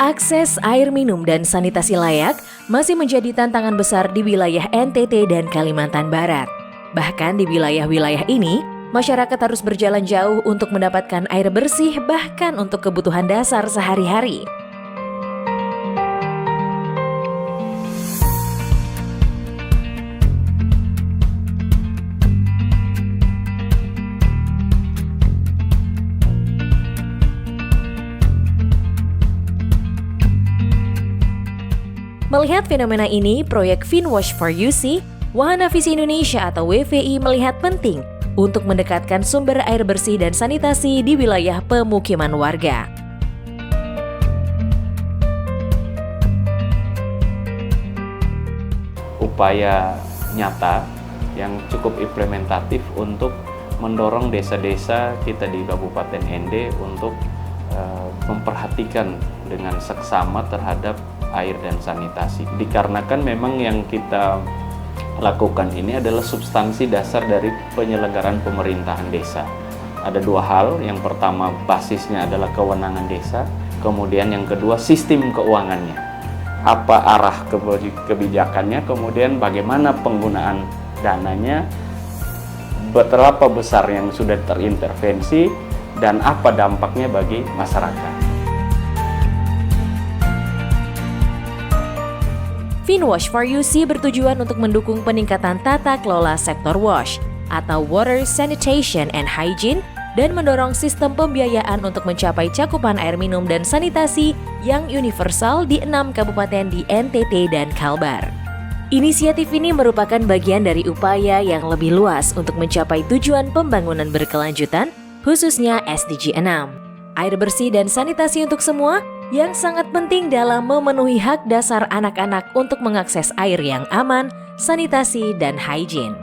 Akses air minum dan sanitasi layak masih menjadi tantangan besar di wilayah NTT dan Kalimantan Barat. Bahkan di wilayah-wilayah ini, masyarakat harus berjalan jauh untuk mendapatkan air bersih bahkan untuk kebutuhan dasar sehari-hari. Melihat fenomena ini, proyek Finwash for UC, Wahana Visi Indonesia atau WVI melihat penting untuk mendekatkan sumber air bersih dan sanitasi di wilayah pemukiman warga. Upaya nyata yang cukup implementatif untuk mendorong desa-desa kita di Kabupaten ND untuk memperhatikan dengan seksama terhadap air dan sanitasi. Dikarenakan memang yang kita lakukan ini adalah substansi dasar dari penyelenggaraan pemerintahan desa. Ada dua hal, yang pertama basisnya adalah kewenangan desa, kemudian yang kedua sistem keuangannya. Apa arah kebijakannya, kemudian bagaimana penggunaan dananya, berapa besar yang sudah terintervensi, dan apa dampaknya bagi masyarakat. Finwash for UC bertujuan untuk mendukung peningkatan tata kelola sektor WASH atau Water, Sanitation and Hygiene dan mendorong sistem pembiayaan untuk mencapai cakupan air minum dan sanitasi yang universal di 6 kabupaten di NTT dan Kalbar. Inisiatif ini merupakan bagian dari upaya yang lebih luas untuk mencapai tujuan pembangunan berkelanjutan, khususnya SDG 6. Air bersih dan sanitasi untuk semua yang sangat penting dalam memenuhi hak dasar anak-anak untuk mengakses air yang aman, sanitasi, dan hygiene.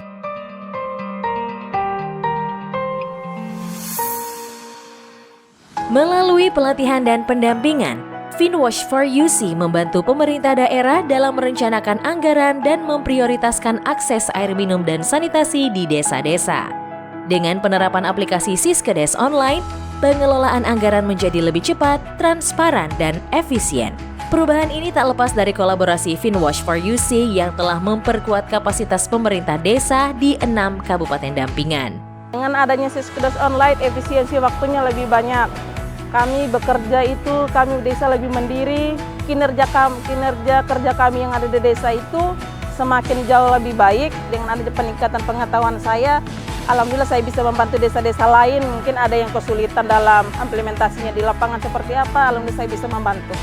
Melalui pelatihan dan pendampingan, Finwash for UC membantu pemerintah daerah dalam merencanakan anggaran dan memprioritaskan akses air minum dan sanitasi di desa-desa. Dengan penerapan aplikasi Siskedes online, pengelolaan anggaran menjadi lebih cepat, transparan, dan efisien. Perubahan ini tak lepas dari kolaborasi Finwash for UC yang telah memperkuat kapasitas pemerintah desa di 6 kabupaten dampingan. Dengan adanya Siskedes online, efisiensi waktunya lebih banyak. Kami bekerja itu, kami desa lebih mandiri, kinerja kerja kami yang ada di desa itu semakin jauh lebih baik. Dengan adanya peningkatan pengetahuan saya, alhamdulillah saya bisa membantu desa-desa lain, mungkin ada yang kesulitan dalam implementasinya di lapangan seperti apa, alhamdulillah saya bisa membantu.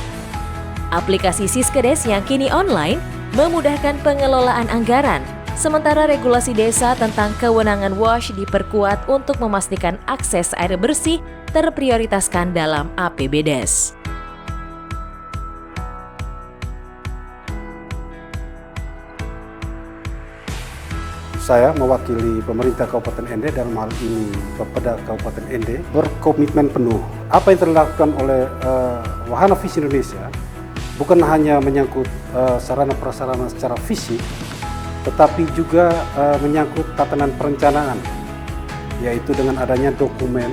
Aplikasi Siskedes yang kini online memudahkan pengelolaan anggaran, sementara regulasi desa tentang kewenangan WASH diperkuat untuk memastikan akses air bersih terprioritaskan dalam APBDes. Saya mewakili pemerintah Kabupaten ND dalam hal ini Bapeda Kabupaten ND berkomitmen penuh. Apa yang dilakukan oleh Wahana Visi Indonesia bukan hanya menyangkut sarana prasarana secara fisik, tetapi juga menyangkut tatanan perencanaan, yaitu dengan adanya dokumen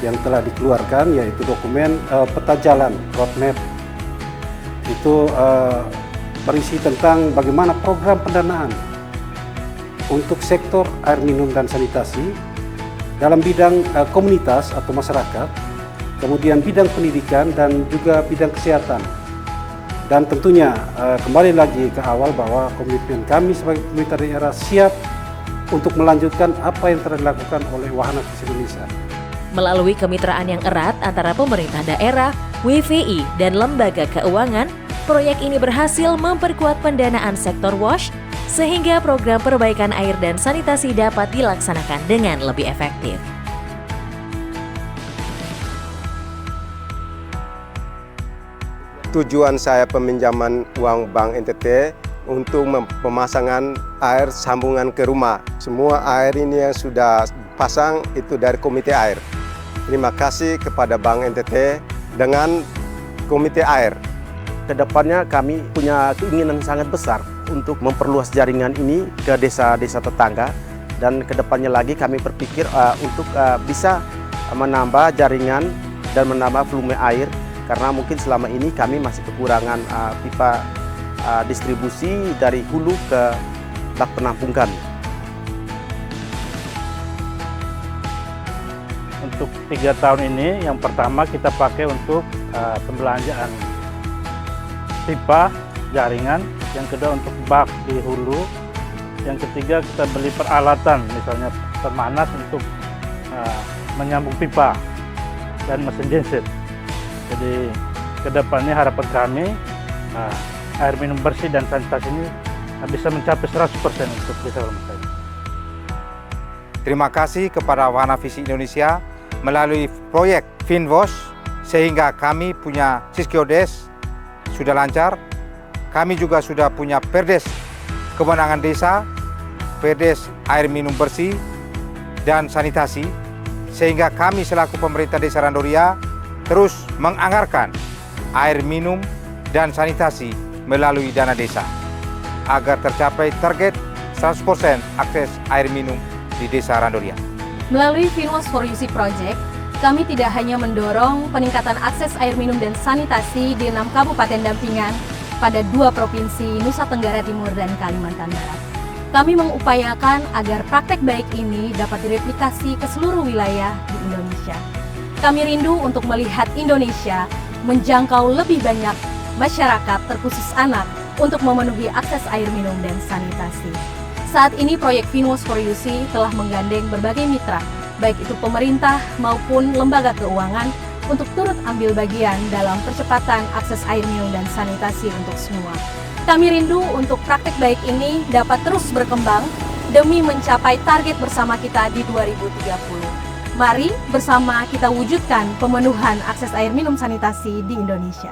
yang telah dikeluarkan, yaitu dokumen peta jalan roadmap. Itu berisi tentang bagaimana program pendanaan untuk sektor air minum dan sanitasi dalam bidang komunitas atau masyarakat, kemudian bidang pendidikan dan juga bidang kesehatan. Dan tentunya kembali lagi ke awal bahwa komitmen kami sebagai pemerintah daerah siap untuk melanjutkan apa yang telah dilakukan oleh Wahana Visi Indonesia. Melalui kemitraan yang erat antara pemerintah daerah, WVI, dan lembaga keuangan, proyek ini berhasil memperkuat pendanaan sektor WASH sehingga program perbaikan air dan sanitasi dapat dilaksanakan dengan lebih efektif. Tujuan saya peminjaman uang Bank NTT untuk pemasangan air sambungan ke rumah. Semua air ini yang sudah pasang itu dari komite air. Terima kasih kepada Bank NTT dengan komite air. Kedepannya kami punya keinginan sangat besar untuk memperluas jaringan ini ke desa-desa tetangga, dan kedepannya lagi kami berpikir untuk bisa menambah jaringan dan menambah volume air karena mungkin selama ini kami masih kekurangan pipa distribusi dari hulu ke bak penampung kami. Untuk 3 tahun ini, yang pertama kita pakai untuk pembelanjaan pipa, jaringan, yang kedua untuk bak di hulu, yang ketiga kita beli peralatan, misalnya pemanas untuk menyambung pipa dan mesin genset. Jadi kedepannya harapan kami air minum bersih dan sanitasi ini bisa mencapai 100% untuk desa rumah saya. Terima kasih kepada Wahana Visi Indonesia melalui proyek Finwash sehingga kami punya Siskiodes sudah lancar. Kami juga sudah punya Perdes Kemenangan Desa, Perdes Air Minum Bersih dan Sanitasi, sehingga kami selaku pemerintah Desa Randoria terus menganggarkan air minum dan sanitasi melalui dana desa agar tercapai target 100% akses air minum di Desa Randoria. Melalui Finwash for UC Project, kami tidak hanya mendorong peningkatan akses air minum dan sanitasi di 6 kabupaten dampingan pada 2 provinsi Nusa Tenggara Timur dan Kalimantan Barat. Kami mengupayakan agar praktek baik ini dapat direplikasi ke seluruh wilayah di Indonesia. Kami rindu untuk melihat Indonesia menjangkau lebih banyak masyarakat, terkhusus anak, untuk memenuhi akses air minum dan sanitasi. Saat ini proyek Finwash for UC telah menggandeng berbagai mitra, baik itu pemerintah maupun lembaga keuangan, untuk turut ambil bagian dalam percepatan akses air minum dan sanitasi untuk semua. Kami rindu untuk praktek baik ini dapat terus berkembang demi mencapai target bersama kita di 2030. Mari bersama kita wujudkan pemenuhan akses air minum sanitasi di Indonesia.